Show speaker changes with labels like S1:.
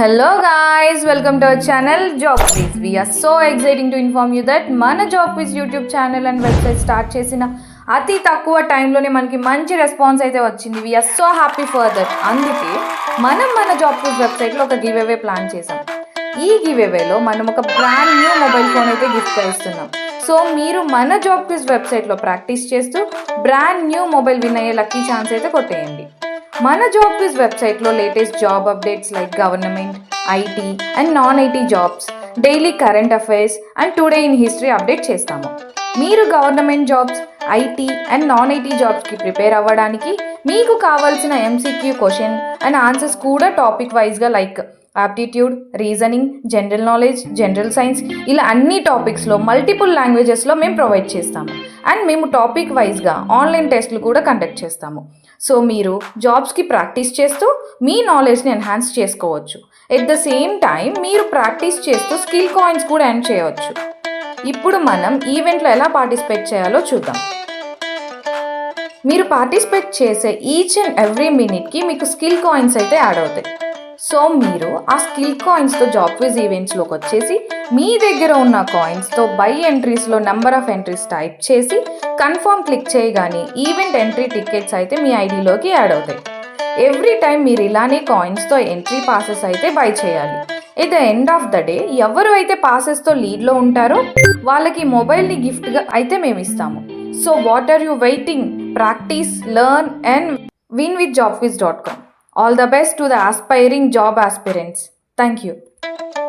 S1: Hello guys, welcome to our channel Job Quiz. We are so exciting to inform you that మన Job Quiz YouTube channel and website start చేసిన అతి తక్కువ టైంలోనే మనకి మంచి response అయితే వచ్చింది. We are so happy for that. అందుకే మన Job Quiz వెబ్సైట్లో ఒక గివ్ అవే ప్లాన్ చేసాం. ఈ గివ్ అవేలో మనం ఒక బ్రాండ్ న్యూ మొబైల్ ఫోన్ అయితే గిఫ్ట్ ఇస్తున్నాం. సో మీరు మన Job Quiz వెబ్సైట్లో ప్రాక్టీస్ చేస్తూ బ్రాండ్ న్యూ మొబైల్ విన్ అయ్యే లక్కీ ఛాన్స్ అయితే కొట్టేయండి. మన జాబ్ క్విజ్ వెబ్సైట్లో latest job updates like government, IT and non IT jobs, daily current affairs and today in history update చేస్తాము. మీరు government jobs, IT and non IT జాబ్స్కి prepare అవ్వడానికి మీకు కావాల్సిన ఎంసీక్యూ క్వశ్చన్ అండ్ ఆన్సర్స్ కూడా topic వైజ్గా like aptitude, reasoning, general knowledge, general science ఇలా అన్ని టాపిక్స్లో మల్టిపుల్ లాంగ్వేజెస్లో మేము ప్రొవైడ్ చేస్తాము. అండ్ మేము టాపిక్ వైజ్గా ఆన్లైన్ టెస్ట్లు కూడా కండక్ట్ చేస్తాము. సో మీరు జాబ్స్కి ప్రాక్టీస్ చేస్తూ మీ నాలెడ్జ్ని ఎన్హాన్స్ చేసుకోవచ్చు. ఎట్ ద సేమ్ టైం మీరు ప్రాక్టీస్ చేస్తూ స్కిల్ కాయిన్స్ కూడా ఎర్న్ చేయవచ్చు. ఇప్పుడు మనం ఈవెంట్లో ఎలా పార్టిసిపేట్ చేయాలో చూద్దాం. మీరు పార్టిసిపేట్ చేసే ఈచ్ అండ్ ఎవ్రీ మినిట్కి మీకు స్కిల్ కాయిన్స్ అయితే యాడ్ అవుతాయి. సో మీరు ఆ స్కిల్ కాయిన్స్తో జాబ్ క్విజ్ ఈవెంట్స్లోకి వచ్చేసి మీ దగ్గర ఉన్న కాయిన్స్తో బై ఎంట్రీస్లో నెంబర్ ఆఫ్ ఎంట్రీస్ టైప్ చేసి కన్ఫర్మ్ క్లిక్ చేయగానే ఈవెంట్ ఎంట్రీ టికెట్స్ అయితే మీ ఐడిలోకి యాడ్ అవుతాయి. ఎవ్రీ టైం మీరు ఇలానే కాయిన్స్తో ఎంట్రీ పాసెస్ అయితే బై చేయాలి. At the end of the day ఎవరు అయితే పాసెస్తో లీడ్లో ఉంటారో వాళ్ళకి మొబైల్ని గిఫ్ట్గా అయితే మేము ఇస్తాము. So what are you waiting? Practice, learn and win with jobquiz.com. All the best to the aspiring job aspirants. Thank you.